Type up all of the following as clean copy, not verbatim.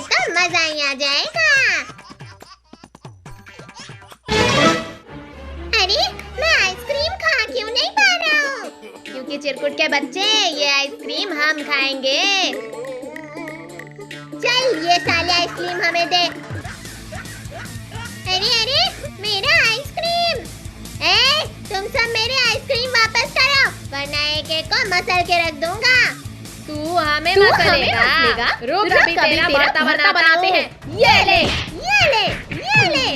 फिर तो मजा ही आ जाएगा। अरे मैं आइसक्रीम खा क्यों नहीं पा रहा हूँ? क्योंकि चिरकुट के बच्चे ये आइसक्रीम हम खाएंगे। चल ये साले आइसक्रीम हमें दे। अरे अरे मेरा आइसक्रीम! तुम सब मेरे आइसक्रीम वापस करो वरना एक को मसल के रख दूंगा। तू हमें मसलेगा? रुक अभी तेरा भरता बनाते हैं। ये ले। अरे नहीं।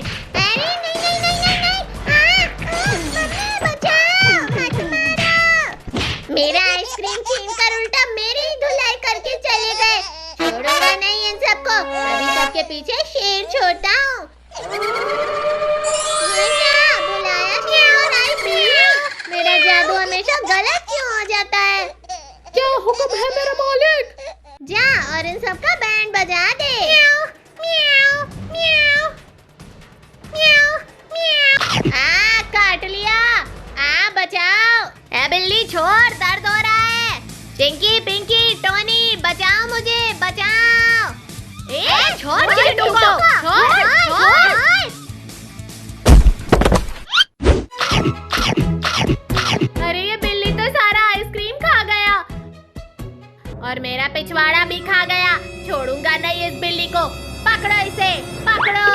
मम्मी बचाओ, मत मारो। मेरा आइसक्रीम छीन कर उल्टा मेरी ही धुलाई करके चले गए। छोड़ूंगा नहीं इन सबको। अभी सबके पीछे शेर छोड़ता हूँ। बुलाया क्यों और आई बिल्ली? मेरा जादू हमेशा गलत क्यों हो जाता है? क्या हुक्म है मेरा मालिक? जा और इन सबका बैंड बजा दे। म्याऊ, म्याऊ, म्याऊ, म्याऊ, म्याऊ। काट लिया। बचाओ। बिल्ली छोड़, दर्द हो रहा है। चिंकी, पिंकी, टोनी बचाओ मुझे, बचाओ। छोड़ चिंटू को, छोड़। अरे ये बिल्ली तो सारा आइसक्रीम खा गया और मेरा पिछवाड़ा भी खा गया। छोड़ूंगा नहीं इस बिल्ली को। पकड़ो इसे, पकड़ो।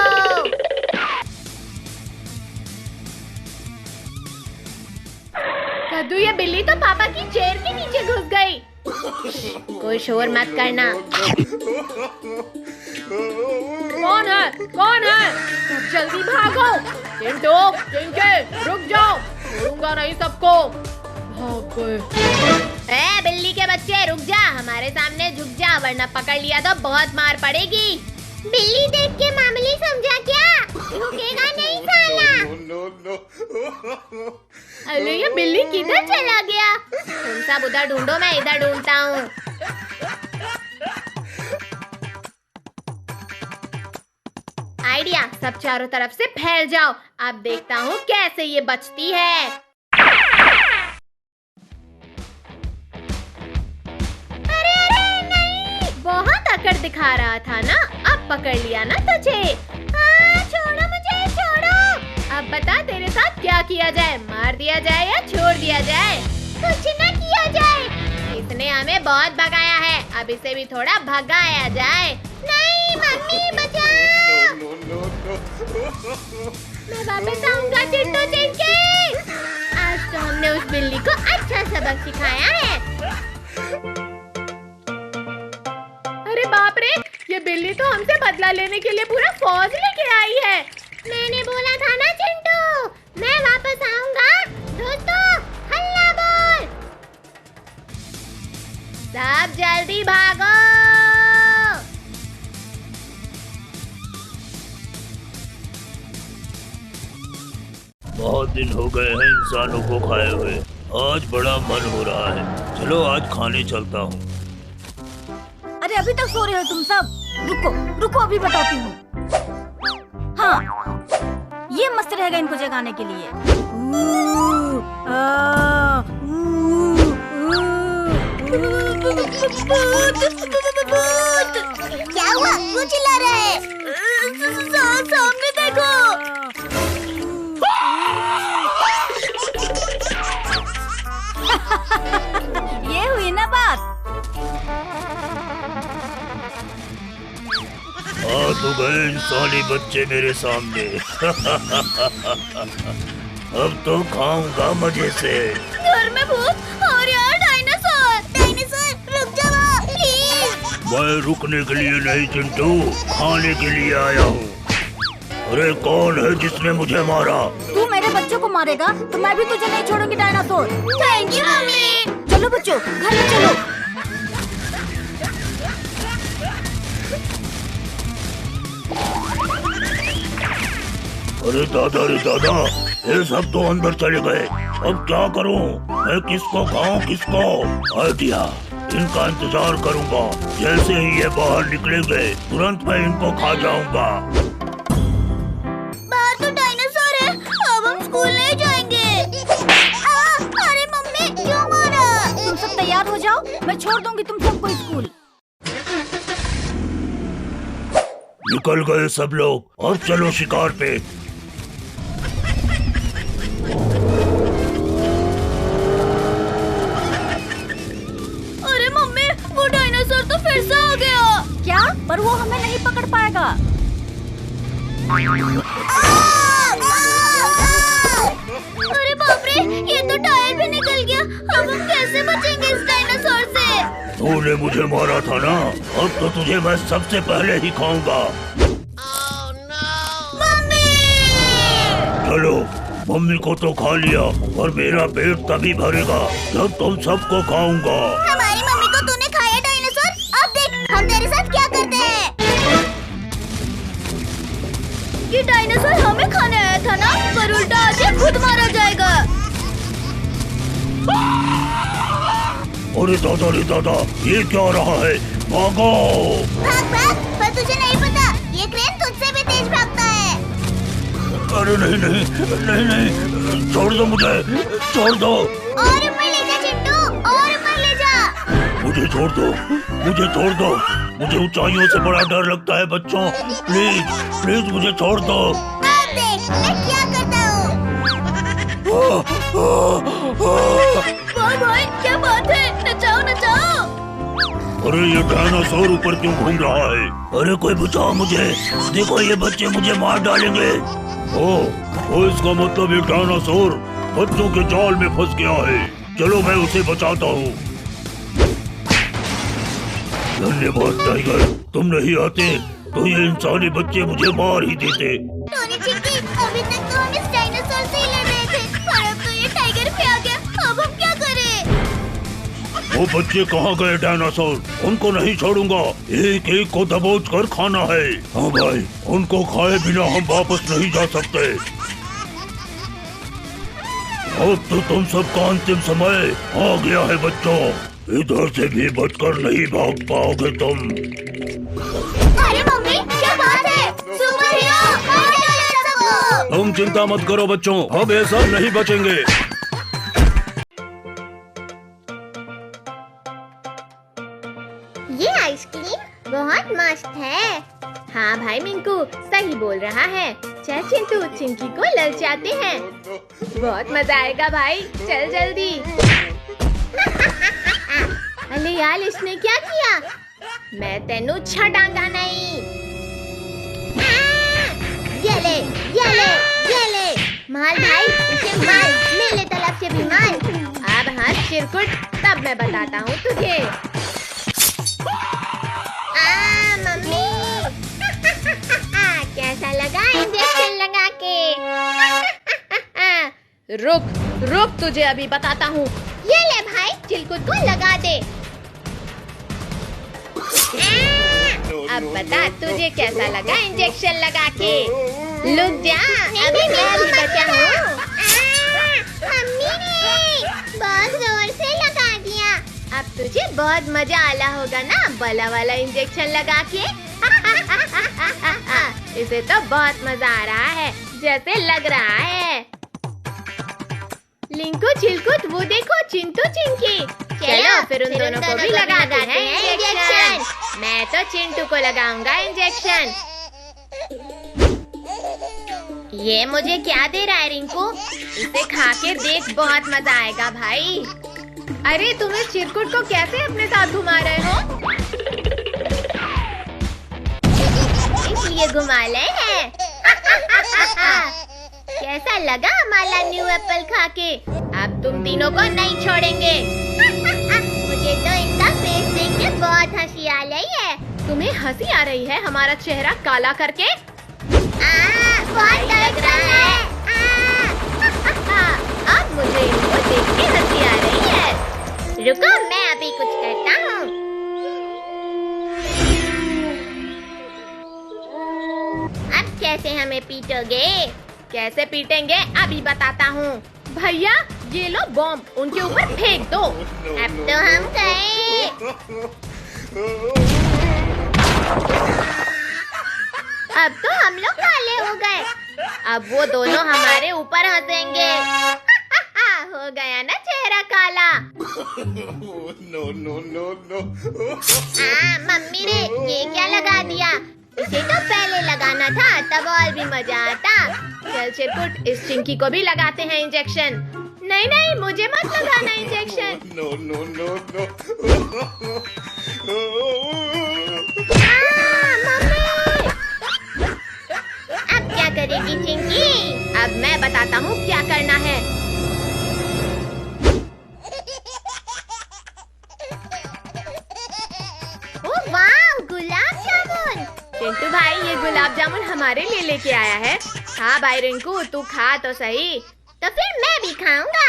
कद्दू, ये बिल्ली तो पापा की चेयर के नीचे घुस गई। कोई शोर मत करना। कौन है? जल्दी भागो। चिंटू, चिंकी, रुक जाओ। छोड़ूंगा नहीं सबको। भाग गए। बिल्ली के बच्चे रुक जा, हमारे सामने झुक जा वरना पकड़ लिया तो बहुत मार पड़ेगी। बिल्ली देख के मामूली समझा क्या? रुकेगा नहीं साला। अरे ये बिल्ली किधर चला गया? तुम सब उधर ढूंढो, मैं इधर ढूंढता हूँ। आइडिया, सब चारों तरफ से फैल जाओ। अब देखता हूँ कैसे ये बचती है। अरे नहीं, बहुत अकड़ दिखा रहा था ना, अब पकड़ लिया ना तुझे। छोड़ो मुझे, छोड़ो। अब बता तेरे साथ क्या किया जाए? मार दिया जाए या छोड़ दिया जाए? कुछ न किया जाए। इसने हमें बहुत भगाया है, अब इसे भी थोड़ा भगाया जाए। नहीं मम्मी बचाओ। मैं वापस आऊंगा चिंटू, चिंकी। आज तो हमने उस बिल्ली को अच्छा सबक सिखाया है। अरे बाप रे, ये बिल्ली तो हमसे बदला लेने के लिए पूरा फौज लेके आई है। मैंने बोला था ना चिंटू, मैं वापस आऊंगा। दोस्तों हल्ला बोल। सब जल्दी भागो। बहुत दिन हो गए हैं इंसानों को खाए हुए। आज बड़ा मन हो रहा है। चलो आज खाने चलता हूँ। अरे अभी तक सो रहे हो तुम सब? रुको अभी बताती हूँ। हाँ, ये मस्त रहेगा इनको जगाने के लिए। क्या हुआ? वो चिल्ला रहा है। सामने देखो। ये हुई ना बात। आ तो गए इंसानी बच्चे मेरे सामने। अब तो खाऊंगा मजे से। घर में भूत और यार डायनासोर रुक जाओ प्लीज। मैं रुकने के लिए नहीं चिंटू, खाने के लिए आया हूँ। अरे कौन है जिसने मुझे मारा? तू मेरे बच्चों को मारेगा तो मैं भी तुझे नहीं छोड़ूंगी डायनासोर। Thank you mummy. चलो बच्चों, घर में चलो। अरे दादा, ये सब तो अंदर चले गए। अब क्या करूं? मैं किसको खाऊं, किसको? आइडिया, इनका इंतजार करूंगा। जैसे ही ये बाहर निकलेंगे तुरंत मैं इनको खा जाऊंगा। बाहर तो डायनासोर है, अब हम स्कूल नहीं जाएंगे। अरे मम्मी क्यों मारा? तुम सब तैयार हो जाओ, मैं छोड़ दूंगी तुम सबको स्कूल। निकल गए सब लोग। अब चलो शिकार पे। अरे मम्मी, वो डायनासोर तो फिर से आ गया। क्या? पर वो हमें नहीं पकड़ पाएगा। अरे बाप रे, ये तो टायर भी निकल गया। अब हम कैसे बचेंगे इस डायनासोर से? तूने मुझे मारा था ना, अब तो तुझे मैं सबसे पहले ही खाऊंगा। चलो, मम्मी को तो खा लिया और मेरा पेट तभी भरेगा जब तुम सबको खाऊंगा। हमारी मम्मी को तूने खाया डायनासोर। अब देख हम तेरे साथ क्या करते हैं। ये डायनासोर हमें खाने आया था ना, पर उल्टा आज ये खुद मारा जाएगा। अरे दादा रे दादा, ये क्या रहा है? भागो! भाग भाग, पर तुझे नहीं पता ये क्रेन तुझसे भी तेज भागता है। अरे नहीं नहीं नहीं नहीं, छोड़ दो मुझे, छोड़ दो। और ऊपर ले जा चिंटू, और ऊपर ले जा। मुझे छोड़ दो, मुझे छोड़ दो। मुझे ऊंचाइयों से बड़ा डर लगता है बच्चों। प्लीज प्लीज मुझे छोड़ दो। अब देख मैं क्या करता हूँ। भाई भाई, क्या बात है? नचाओ नचाओ। अरे ये डायनासोर ऊपर क्यों घूम रहा है? अरे कोई बचाओ मुझे, देखो ये बच्चे मुझे मार डालेंगे। ओ इसका मतलब ये डायनासोर बच्चों के जाल में फंस गया है। चलो मैं उसे बचाता हूँ। धन्यवाद टाइगर, तुम नहीं आते तो ये इंसानी बच्चे मुझे मार ही देते। टोनी चिंकी, अभी तक तो हम इस डायनासोर से ही लड़ रहे थे, पर अब तो ये टाइगर भी आ गया। अब हम क्या करें? वो बच्चे कहाँ गए डायनासोर? उनको नहीं छोड़ूंगा, एक एक को दबोच कर खाना है। हाँ भाई, उनको खाए बिना हम वापस नहीं जा सकते। अब तो तुम सबका अंतिम समय आ गया है बच्चों। इधर से भी बचकर नहीं भाग पाओगे तुम। अरे मम्मी, क्या बात है? सुपर हीरो, मार डालो सबको। तुम चिंता मत करो बच्चों, अब ये सब नहीं बचेंगे। ये आइसक्रीम बहुत मस्त है। हाँ भाई मिंकू, सही बोल रहा है। चल चिंटू, चिंकी को ललचाते हैं। बहुत मजा आएगा भाई, चल जल्दी। अरे यार, इसने क्या किया? मैं तेनू छटांगा नहीं। ये ले, ये ले, ये ले। मार भाई, इसे मार, मेरे तरफ से भी मार। अब हाँ चिरकुट, तब मैं बताता हूँ तुझे। मम्मी। कैसा लगा इंजेक्शन लगा के? रुक रुक, तुझे अभी बताता हूँ। ये ले भाई, चिलकुट को लगा दे। अब बता तुझे कैसा लगा इंजेक्शन लगा के। लुक जा, अभी मैं भी बचा हूँ। मम्मी ने बहुत जोर से लगा दिया। अब तुझे बहुत मजा आला होगा ना बला वाला इंजेक्शन लगा के। इसे तो बहुत मजा आ रहा है, जैसे लग रहा है। लिंकू चिलकुट, वो देखो चिंटू चिंकी। चलो फिर उन दोनों को भी लगाते हैं इंजेक्शन। मैं तो चिंटू को लगाऊंगा इंजेक्शन। ये मुझे क्या दे रहा है रिंकू? इसे खा के देख, बहुत मजा आएगा भाई। अरे तुम इस चिरकुट को कैसे अपने साथ घुमा रहे हो? इसलिए घुमा ले है। कैसा लगा हमारा न्यू एप्पल खा के? अब तुम तीनों को नहीं छोड़ेंगे। मुझे तो इनका फेस देख के बहुत हंसी आ रही है। तुम्हें हंसी आ रही है हमारा चेहरा काला करके? बहुत लग रहा है। अब मुझे इनको देख के हंसी आ रही है। रुको, मैं अभी कुछ करता हूँ। अब कैसे हमें पीटोगे? कैसे पीटेंगे अभी बताता हूँ। भैया ये लो बॉम्ब, उनके ऊपर फेंक दो। अब तो हम गए। अब तो हम लोग काले हो गए। अब वो दोनों हमारे ऊपर हंसेंगे। हो गया ना चेहरा काला। मम्मी ने ये क्या लगा दिया? इसे तो पहले लगाना था, तब और भी मजा आता। चल चिरकुट, इस चिंकी को भी लगाते हैं इंजेक्शन। नहीं नहीं, मुझे मत लगाना इंजेक्शन। मम्मी! अब क्या करेगी चिंकी? अब मैं बताता हूँ क्या करना है। ओह वाह, गुलाब जामुन! चिंटू भाई, ये गुलाब जामुन हमारे लिए लेके आया है। हाँ भाई रिंकू, तू खा तो सही। तो फिर मैं भी खाऊंगा।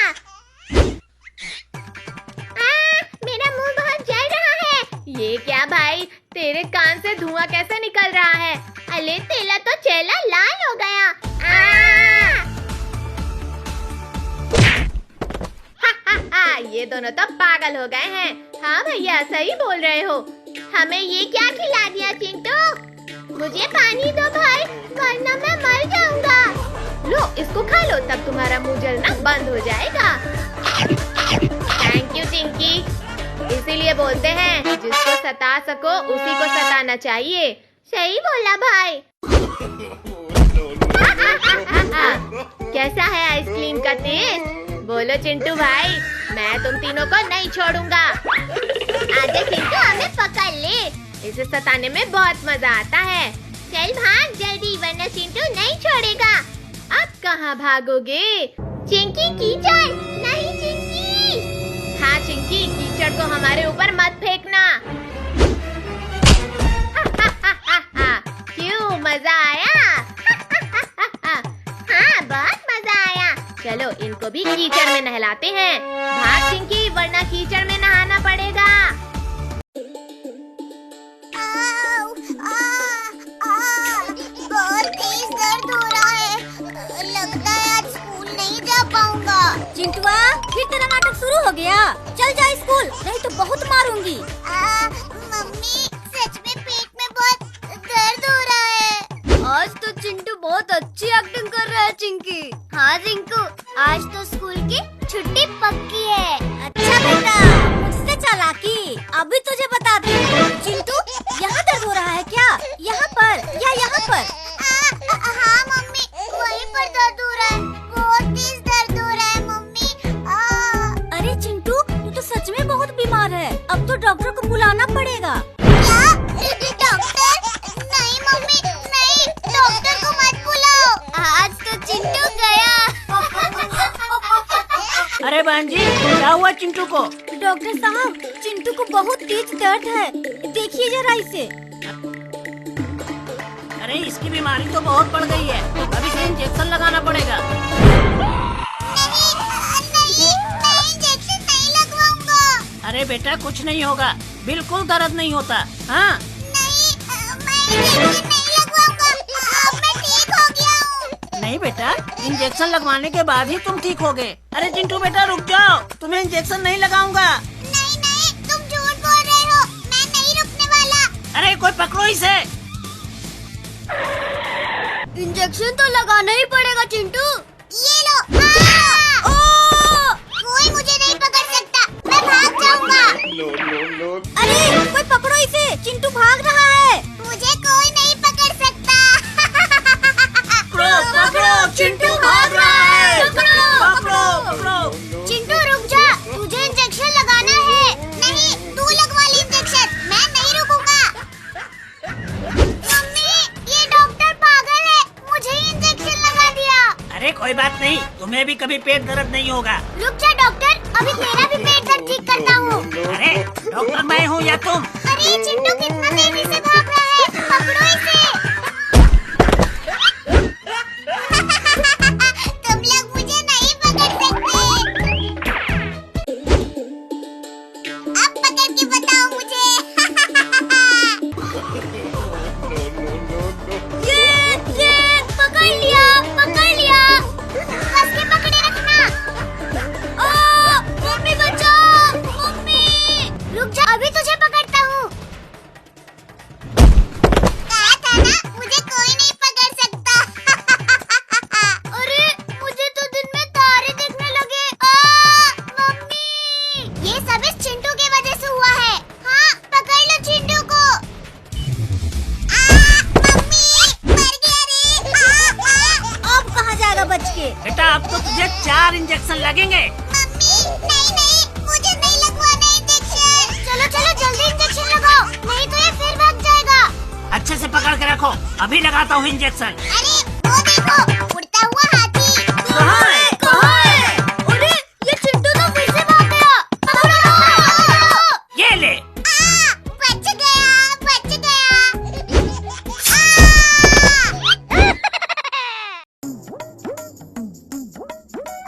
मेरा मुंह बहुत जल रहा है। ये क्या भाई, तेरे कान से धुआं कैसे निकल रहा है? अले तेला तो चेला लाल हो गया। ये दोनों तो पागल हो गए हैं। हाँ भैया, सही बोल रहे हो। हमें ये क्या खिला दिया चिंटू? मुझे पानी दो भाई, वरना मैं मर जाऊंगा। लो, इसको खा लो, तब तुम्हारा मुंह जलना बंद हो जाएगा। Thank you Chinki. इसीलिए बोलते हैं, जिसको सता सको उसी को सताना चाहिए। सही बोला भाई। कैसा है आइसक्रीम का टेस्ट? बोलो चिंटू भाई, मैं तुम तीनों को नहीं छोड़ूंगा। आजा चिंटू, हमें पकड़ ले। इसे सताने में बहुत मजा आता है। चल भाग जल्दी, वरना चिंटू नहीं छोड़ेगा। अब कहाँ भागोगे? चिंकी कीचड़! नहीं चिंकी! हाँ चिंकी, कीचड़ को हमारे ऊपर मत फेंकना। क्यों, मजा आया? हाँ, बहुत मजा आया। चलो, इनको भी कीचड़ में नहलाते हैं। भाग चिंकी, वरना कीचड़ में नहाना पड़ेगा। बहुत तेज दर्द हो रहा है। लगता है आज स्कूल नहीं जा पाऊंगा। चिंटुआ, फिर तेरा नाटक शुरू हो गया। चल जा स्कूल, नहीं तो बहुत मारूंगी। मम्मी, सच में पेट में बहुत दर्द हो रहा है। आज तो चिंटू बहुत अच्छी एक्टिंग कर रहा है चिंकी। हाँ रिंकू, आज तो स्कूल की छुट्टी पक्की है। अच्छा बेटा, मुझसे चालाकी अभी तुझे बताती हूँ। चिंटू, यहाँ दर्द हो रहा है क्या? यहाँ पर या यहाँ पर? हाँ मम्मी, वहीं पर दर्द हो रहा है। बहुत तेज दर्द हो रहा है मम्मी। अरे चिंटू, तू तो सच में बहुत बीमार है। अब तो डॉक्टर को बुलाना पड़ेगा। क्या? डॉक्टर? नहीं मम्मी, नहीं, डॉक्टर को मत बुलाओ। आज तो चिंटू गया। अरे बहन जी, क्या हुआ चिंटू को? डॉक्टर साहब, चिंटू को बहुत तेज दर्द है, देखिए जरा इसे। अरे इसकी बीमारी तो बहुत बढ़ गई है, अब इसे इंजेक्शन लगाना पड़ेगा। नहीं, मैं इंजेक्शन नहीं लगवाऊंगा। अरे बेटा, कुछ नहीं होगा, बिल्कुल दर्द नहीं होता। हाँ नहीं, मैं इंजेक्शन नहीं लगवाऊंगा। अब मैं ठीक हो गया हूँ। नहीं बेटा, इंजेक्शन लगवाने के बाद ही तुम ठीक होगे। अरे चिंटू बेटा, रुक जाओ, तुम्हें इंजेक्शन नहीं लगाऊंगा। नहीं नहीं, तुम झूठ बोल रहे हो, मैं नहीं रुकने वाला। अरे कोई पकड़ो इसे। इंजेक्शन तो लगाना ही पड़ेगा चिंटू। ये लो। कोई मुझे नहीं पकड़ सकता, मैं भाग जाऊंगा। अरे कोई पकड़ो इसे, चिंटू भाग रहा है। मुझे कोई नहीं पकड़ सकता। पकड़ो पकड़ो, चिंटू भाग रहा है। पकड़ो। चिंटू रुक जा, तुझे इंजेक्शन लगाना है। नहीं, तू लगवा ली इंजेक्शन, मैं नहीं रुकूंगा। मम्मी, ये डॉक्टर पागल है, मुझे इंजेक्शन लगा दिया। अरे कोई बात नहीं, तुम्हें भी कभी पेट दर्द नहीं होगा। रुक जा डॉक्टर, अभी तेरा भी पेट दर्द ठीक करता हूँ। अरे डॉक्टर मैं हूँ या तुम? अरे चिंटू कितना तेजी से भाग रहा है, पकड़ो इसे। तुम लोग मुझे नहीं पकड़ सकते। अब पकड़ के बताओ मुझे। ये पकड़ लिया, पकड़ लिया। कस के पकड़े रखना। मम्मी बचाओ, मम्मी। रुक जा, अभी तुझे पकड़ता हूँ। कहा था के। बेटा अब तो तुझे 4 इंजेक्शन लगेंगे। नहीं नहीं, मुझे नहीं लगवाना इंजेक्शन। चलो चलो जल्दी इंजेक्शन लगाओ, नहीं तो ये फिर भाग जाएगा। अच्छे से पकड़ के रखो, अभी लगाता हूँ इंजेक्शन। अरे वो देखो, उड़ता हुआ हाथी। कहाँ है? कहाँ है? अरे ये चिंटू तो फिर से भाग गया। पकड़ो। ये ले। बच गया, बच गया।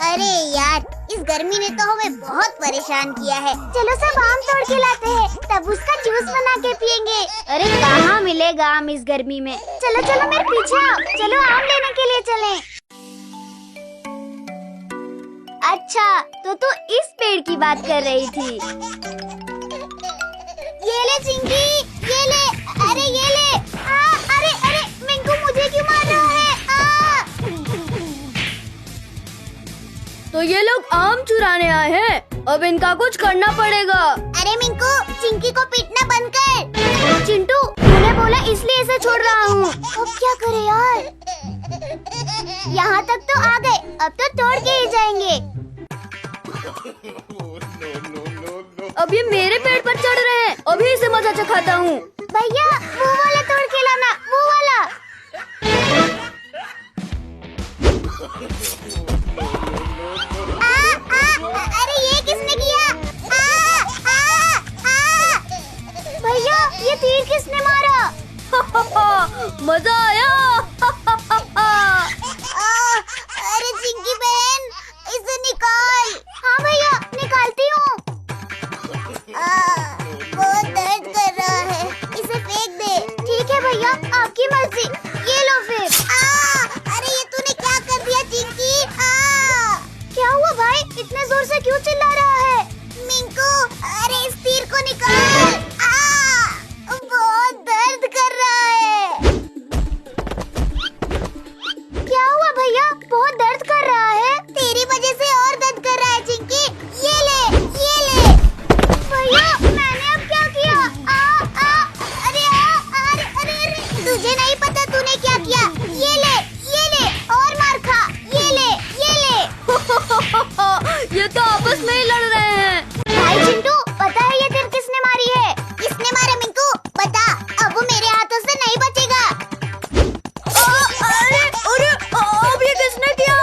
अरे यार, इस गर्मी ने तो हमें बहुत परेशान किया है। चलो सब आम तोड़ के लाते हैं, तब उसका जूस बना के पियेंगे। अरे कहाँ मिलेगा आम इस गर्मी में। चलो चलो मेरे पीछे आओ, चलो आम लेने के लिए चलें। अच्छा, तो तू इस पेड़ की बात कर रही थी। ये ले चिंकी, ये ले। अरे ये ले। अरे अरे मिंकू, मुझे क्यों मार रहा है? तो ये लोग आम चुराने आए हैं, अब इनका कुछ करना पड़ेगा। अरे मिंकू, चिंकी को पीटना बंद कर। चिंटू, तूने बोला इसलिए इसे छोड़ रहा हूँ। अब क्या करे यार? यहाँ तक तो आ गए, अब तो तोड़ के ही जाएंगे। अब ये मेरे पेड़ पर चढ़ रहे हैं, अभी इसे मजा चखाता हूँ। भैया वो वाला तोड़ के लाना, वो वाला। अरे ये किसने किया? भैया ये तीर किसने मारा? मजा आया। अरे चिंकी बहन, इसे निकाल। हाँ भैया, निकालती हूँ। बहुत दर्द कर रहा है, इसे फेंक दे। ठीक है भैया, आपकी मर्जी। ये लो फिर। अरे ये तूने क्या कर दिया चिंकी? क्या हुआ भाई, इतने जोर से क्यों चिल्ला रहा है? मिंकू, अरे इस तीर को निकाल। बहुत दर्द कर रहा है। क्या हुआ भैया, बहुत दर्द कर रहा है? तेरी वजह से और दर्द कर रहा है चिंकी। ये ले, ये ले। भैया मैंने अब क्या किया? अरे अरे अरे, तुझे नहीं पता तूने क्या किया? ये ले और मार खा। ये ले, ये ले। ये तो आपस में ही लड़ रहे हैं। भाई चिंटू, पता है ये तीर किसने मारी है? किसने मारा मिंकू? बता, अब वो मेरे हाथों से नहीं बचेगा। अरे अरे, अब ये किसने किया?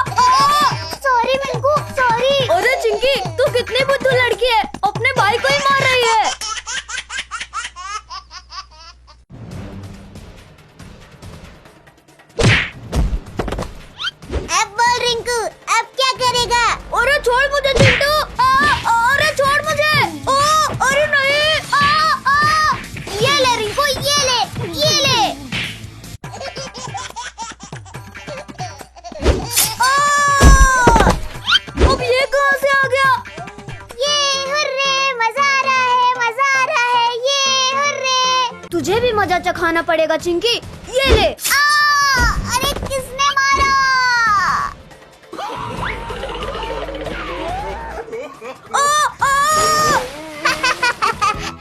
Sorry Minku, sorry. अरे चिंकी, तू कितनी बुद्धू लड़की है, अपने भाई को ही मार रही है। अब बोल रिंकू, अब क्या करेगा? अरे छोड़ मुझे चिंटू। अरे छोड़ मुझे। अरे नहीं। ये ले रिंकू, ये ले, ये ले। अब ये कहाँ से आ गया? ये हुर्रे, मजा आ रहा है, मजा आ रहा है। ये हुर्रे। तुझे भी मजा चखाना पड़ेगा चिंकी, ये ले। अरे किसने मारा?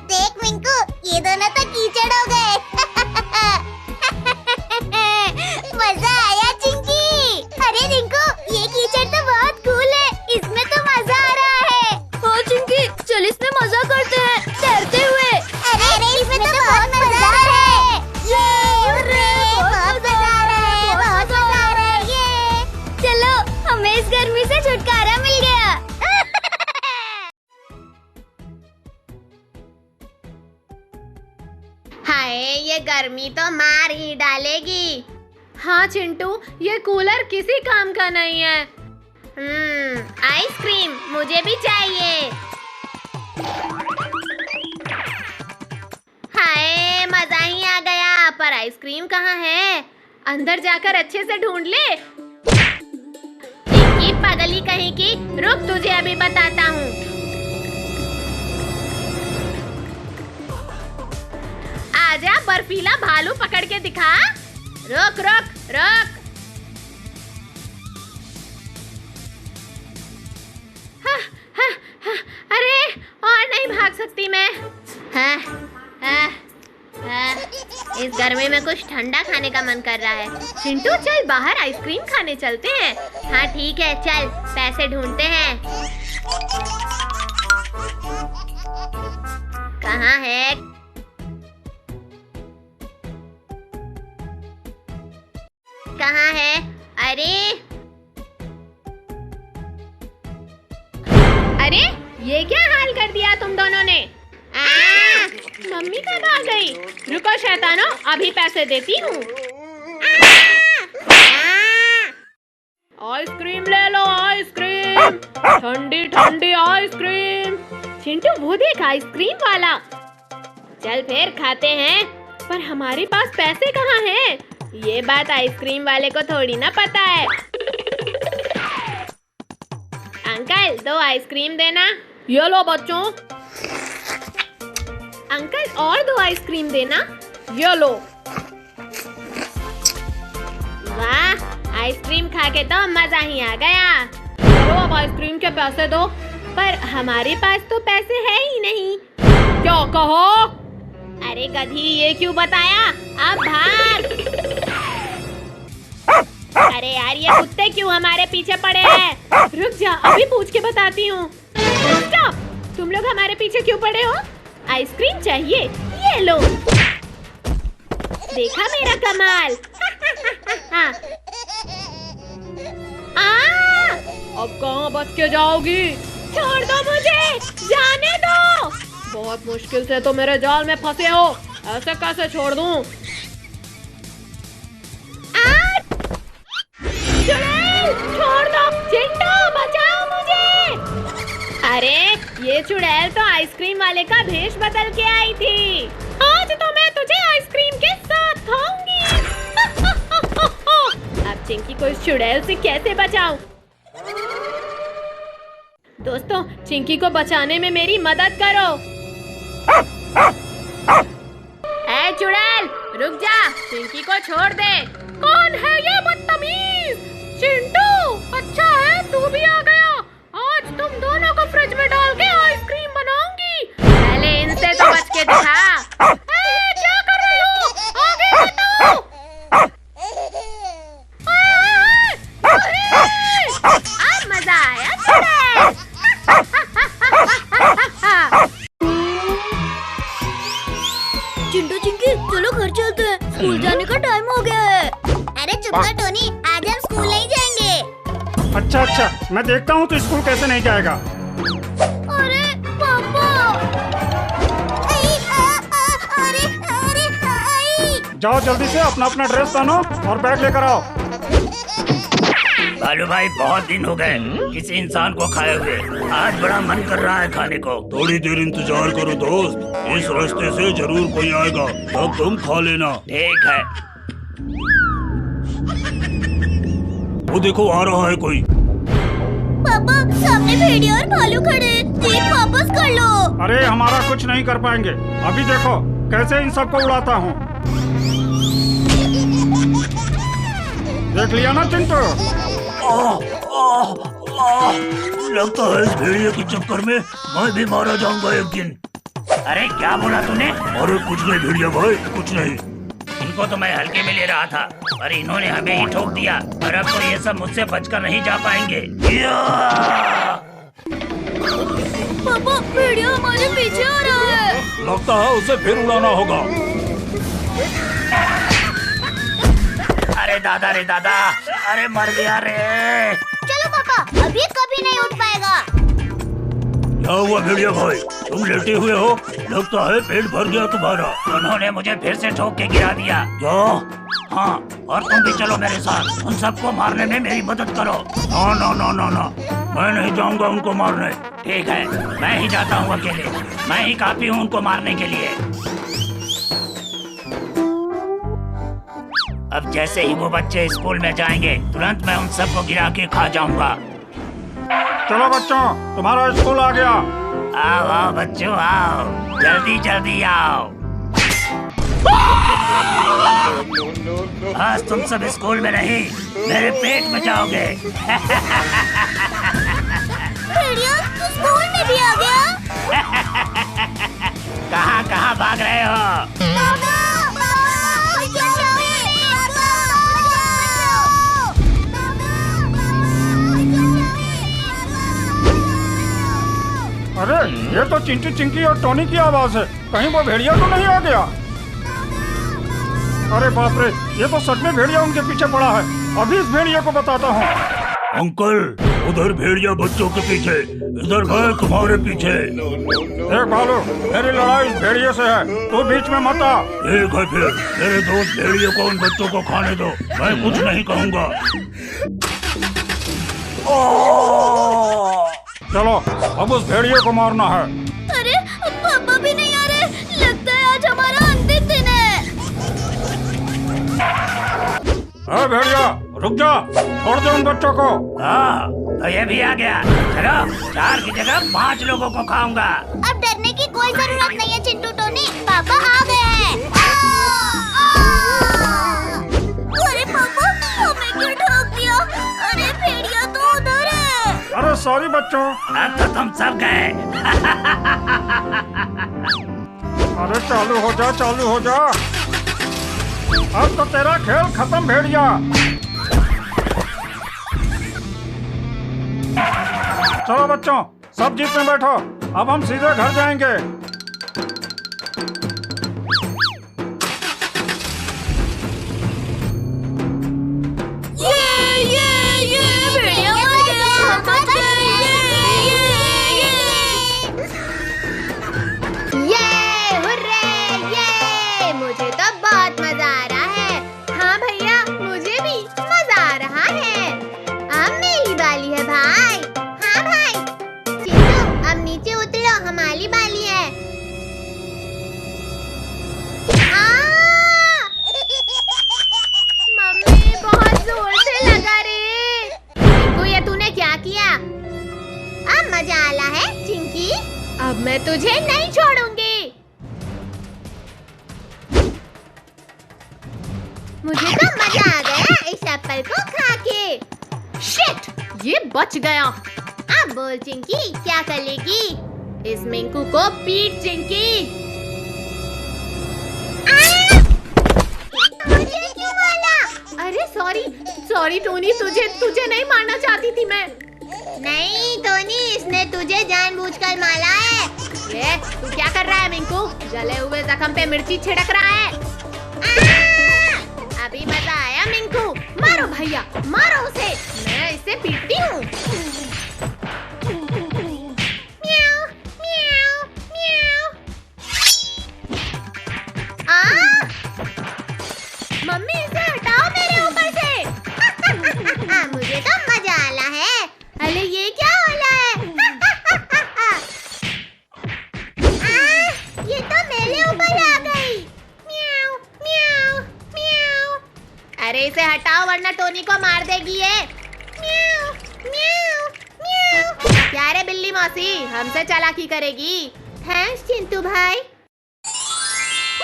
देख मिंकू, ये दोनों तो कीचड़ हो गए। मजा आया चिंकी। अरे रिंकू, ये कीचड़ तो बहुत कूल है, इसमें तो मजा आ रहा है। हाँ चिंकी, चल इसमें मजा करते हैं, तैरते हुए। अरे इसमें तो बहुत मजा आ रहा है। ये हुर्रे, बहुत मजा आ रहा है, बहुत मजा आ रहा है। ये चलो, हमें इस गर्मी से छुटकारा मिल गया। हाय, ये गर्मी तो मार ही डालेगी। हाँ चिंटू, ये कूलर किसी काम का नहीं है। आइसक्रीम मुझे भी चाहिए। हाय, मजा ही आ गया, पर आइसक्रीम कहाँ है? अंदर जाकर अच्छे से ढूंढ ले। चिंकी पगली कहीं की, रुक तुझे अभी बताता हूँ। आजा, बर्फीला भालू पकड़ के दिखा। रुक रुक रुक। हाँ, हाँ, हाँ, अरे और नहीं भाग सकती मैं। हाँ, हाँ, हाँ, इस गर्मी में कुछ ठंडा खाने का मन कर रहा है। चिंटू चल बाहर आइसक्रीम खाने चलते हैं। हाँ ठीक है, चल पैसे ढूंढते हैं। कहाँ है? कहाँ है? अरे ये क्या हाल कर दिया तुम दोनों ने? मम्मी कब आ गई? रुको शैतानो, अभी पैसे देती हूँ। आइसक्रीम ले लो, आइसक्रीम, ठंडी ठंडी आइसक्रीम। चिंटू वो देख आइसक्रीम वाला। चल फिर खाते हैं, पर हमारे पास पैसे कहाँ हैं? ये बात आइसक्रीम वाले को थोड़ी ना पता है। अंकल 2 आइसक्रीम देना। ये लो बच्चों। अंकल और 2 आइसक्रीम देना। ये लो। वाह, आइसक्रीम खा के तो मजा ही आ गया। चलो अब आइसक्रीम के पैसे दो। पर हमारे पास तो पैसे है ही नहीं। क्या कहो? अरे गधी, ये क्यों बताया? अब भाग। अरे यार, ये कुत्ते क्यों हमारे पीछे पड़े हैं? रुक जा, अभी पूछ के बताती हूँ। स्टॉप! तुम लोग हमारे पीछे क्यों पड़े हो? आइसक्रीम चाहिए? ये लो। देखा मेरा कमाल? अब कहाँ बच के जाओगी? छोड़ दो मुझे, जाने दो। बहुत मुश्किल से तो मेरे जाल में फंसे हो, ऐसे कैसे छोड़ दूँ? छोड़ दो, चिंटू बचाओ मुझे। अरे ये चुड़ैल तो आइसक्रीम वाले का भेष बदल के आई थी। आज तो मैं तुझे आइसक्रीम के साथ खाऊंगी। अब चिंकी को इस चुड़ैल से कैसे बचाऊं? दोस्तों, चिंकी को बचाने में मेरी मदद करो। ऐ चुड़ैल, रुक जा, चिंकी को छोड़ दे। कौन है ये बदतमीज? चिंटू, अच्छा है तू भी आ गया। आज तुम दोनों को फ्रिज में डाल के आइसक्रीम बनाऊंगी। पहले इनसे तो बच के दिखा। क्या कर रहे हो? आगे बताओ। अब मजा आया चुड़ैल। चिंटू चिंकी, चलो घर चलते हैं, स्कूल जाने का टाइम हो गया है। अरे चुप कर टोनी, आज हम स्कूल नहीं जाएंगे। अच्छा, मैं देखता हूँ तो स्कूल कैसे नहीं जाएगा। अरे पापा! जाओ जल्दी से अपना अपना ड्रेस पहनो और बैग लेकर आओ। बालू भाई, बहुत दिन हो गए किसी इंसान को खाए हुए। आज बड़ा मन कर रहा है खाने को। थोड़ी देर इंतजार करो दोस्त, इस रास्ते से जरूर कोई आएगा, तब तुम खा लेना। ठीक है। वो देखो, आ रहा है कोई। पापा, सामने भेड़िया और भालू खड़े हैं, जीप वापस कर लो। अरे हमारा कुछ नहीं कर पाएंगे। अभी देखो कैसे इन सबको उड़ाता हूँ। देख लिया ना चिंटू? लगता है इस भेड़िए के चक्कर में मैं भी मारा जाऊंगा एक दिन। अरे क्या बोला तूने? अरे कुछ नहीं भेड़िया भाई, कुछ नहीं। इनको तो मैं हल्के में ले रहा था, पर इन्होंने हमें ही ठोक दिया। और अब तो ये सब मुझसे बचकर नहीं जा पाएंगे। पापा, भेड़िया हमारे पीछे आ रहा है। लगता है उसे फिर उड़ाना होगा। अरे दादा रे दादा, अरे मर गया रे। चलो पापा, अब ये कभी नहीं उठ पाएगा। क्या हुआ भेड़िया भाई, तुम लेटे हुए हो? लगता है पेट भर गया तुम्हारा। उन्होंने मुझे फिर से ठोक के गिरा दिया। क्या? हाँ, और तुम भी चलो मेरे साथ, उन सबको मारने में मेरी मदद करो। ना ना ना ना ना, मैं नहीं जाऊंगा उनको मारने। ठीक है, मैं ही जाता हूँ अकेले, मैं ही काफी हूँ उनको मारने के लिए। अब जैसे ही वो बच्चे स्कूल में जाएंगे, तुरंत मैं उन सबको गिरा के खा जाऊंगा। चलो बच्चों, तुम्हारा स्कूल आ गया। आओ आओ बच्चों, आओ, जल्दी जल्दी आओ। आज तुम सब स्कूल में नहीं, मेरे पेट में जाओगे। भेड़िया, तू स्कूल में भी आ गया? कहाँ कहाँ भाग रहे हो? पापा, पापा, अरे ये तो चिंटी चिंकी और टोनी की आवाज है। कहीं वो भेड़िया तो नहीं आ गया? अरे बाप रे, ये तो सच में भेड़िया उनके पीछे पड़ा है। अभी इस भेड़िया को बताता हूँ। अंकल, उधर भेड़िया बच्चों के पीछे, इधर है तुम्हारे पीछे। देख भालू, मेरी लड़ाई इस भेड़िए से है, तू बीच में मत आ। ठीक है फिर, मेरे दोस्त भेड़िए को उन बच्चों को खाने दो, मैं कुछ नहीं कहूँगा। चलो अब उस भेड़िए को मारना है। अरे पापा भी नहीं आ रहे, लगता है आज हमारा अंतिम दिन है। अरे भेड़िया रुक जा, छोड़ दे उन बच्चों को। हाँ, तो ये भी आ गया। चलो 4 की जगह 5 लोगों को खाऊंगा। अब डरने की कोई जरूरत नहीं है चिंटू टोनी, पापा आ गए हैं। अरे पापा, हमें क्यों ठोक दिया? अरे भेड़िया तो उधर है। अरे सॉरी बच्चों। अब तो तुम सब गए। अरे चालू हो जा, चालू हो जा। अब तो तेरा खेल खत्म भेड़िया। चलो बच्चों, सब जीप में बैठो, अब हम सीधे घर जाएंगे। भेड़िया मर गया, हम बच गए। ये हुर्रे, ये मुझे तो बहुत मजा आ रहा है। हाँ भैया, मुझे भी मजा आ रहा है। अब मेरी बारी है भाई। हाँ भाई, चिंटू अब नीचे उतरो, हमारी बारी है। मम्मी बहुत जोर से लगा रे। चिंकू, ये तूने क्या किया? अब मजा आला है चिंकी, अब मैं तुझे नहीं छोड़ूंगी। मुझे तो मजा आ गया इस एप्पल को खा के। शिट, ये बच गया। अब बोल चिंकी, क्या करेगी? इस मिंकू को पीट चिंकी। मुझे क्यों मारा? अरे सॉरी टोनी, तुझे नहीं मारना चाहती थी मैं। नहीं टोनी, इसने तुझे जानबूझकर मारा है। ये तू क्या कर रहा है मिंकू? जले हुए जख्म पे मिर्ची छिड़क रहा है। अभी मजा आया मिंकू। मारो भैया, मारो उसे, मैं इसे पीटती हूँ। म्याऊ, म्याऊ, म्याऊ। मम्मी इसे हटाओ मेरे ऊपर से। मुझे तो मजा आला है। अरे ये क्या हो रहा है? ये तो मेरे ऊपर आ गई। म्याऊ, म्याऊ, म्याऊ। अरे इसे हटाओ वरना टोनी को मार देगी ये। म्याऊ, म्याऊ, म्याऊ। क्या रे बिल्ली मौसी, हमसे चालाकी करेगी? थैंक्स चिंटू भाई।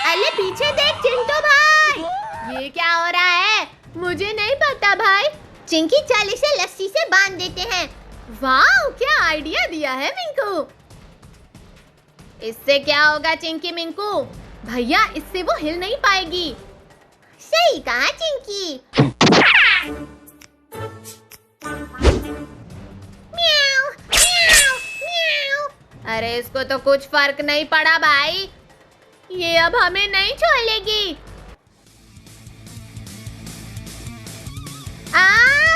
अरे पीछे देख चिंटू भाई। ये क्या हो रहा है? मुझे नहीं पता भाई। चिंकी, चल इसे लस्सी से बांध देते हैं। वाह, क्या आइडिया दिया है मिंकू। इससे क्या होगा चिंकी मिंकू? भैया, इससे वो हिल नहीं पाएगी। सही कहा चिंकी। म्याऊ, म्याऊ, म्याऊ। अरे इसको तो कुछ फर्क नहीं पड़ा भाई, ये अब हमें नहीं छोड़ेगी।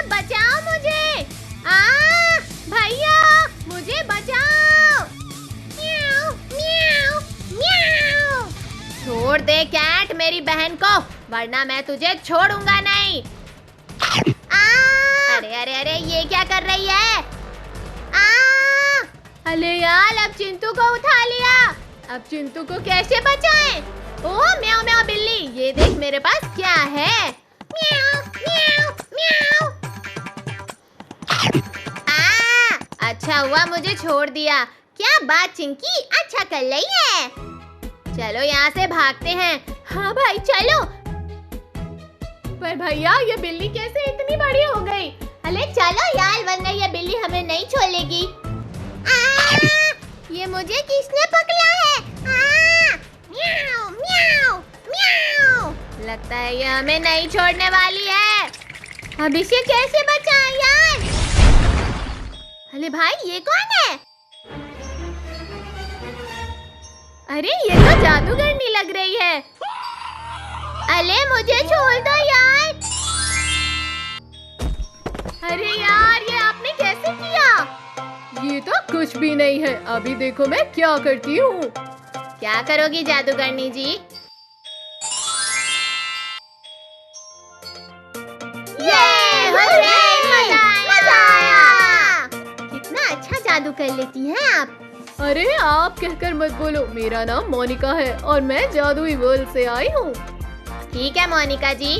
बचाओ मुझे। भैया, मुझे बचाओ। म्याऊ, म्याऊ, म्याऊ। छोड़ दे कैट मेरी बहन को, वरना मैं तुझे छोड़ूंगा नहीं। अरे अरे अरे, ये क्या कर रही है? अरे यार, अब चिंटू को उठा लिया। अब चिंटू को कैसे बचाएं? ओह म्याऊ म्याऊ बिल्ली, ये देख मेरे पास क्या है। म्याऊ, म्याऊ, म्याऊ। अच्छा हुआ मुझे छोड़ दिया। क्या बात चिंकी, अच्छा कर रही है। चलो यहाँ से भागते हैं। हाँ भाई चलो। पर भैया, ये बिल्ली कैसे इतनी बड़ी हो गई? अरे चलो यार, वरना ये बिल्ली हमें नहीं छोड़ेगी। ये मुझे किसने पकड़ा है? म्याऊ, म्याऊ, म्याऊ। लगता है ये हमें नहीं छोड़ने वाली है। अब इसे कैसे बचाएं यार? अरे भाई, ये कौन है? अरे ये तो जादूगरनी लग रही है। अले मुझे छोड़ दो यार। अरे यार ये आपने कैसे किया? ये तो कुछ भी नहीं है। अभी देखो मैं क्या करती हूँ। क्या करोगी जादूगरनी जी? ये मजा आया। कितना अच्छा जादू कर लेती हैं आप। अरे आप कहकर मत बोलो, मेरा नाम मोनिका है और मैं जादुई वर्ल्ड से आई हूँ। ठीक है मोनिका जी।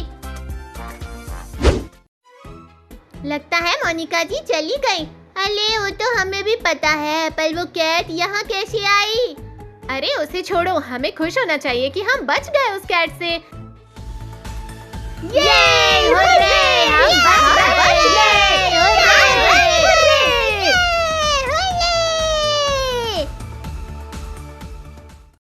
लगता है मोनिका जी चली गई। अरे वो तो हमें भी पता है, पर वो कैट यहाँ कैसे आई? अरे उसे छोड़ो, हमें खुश होना चाहिए कि हम बच गए उस कैट से। ये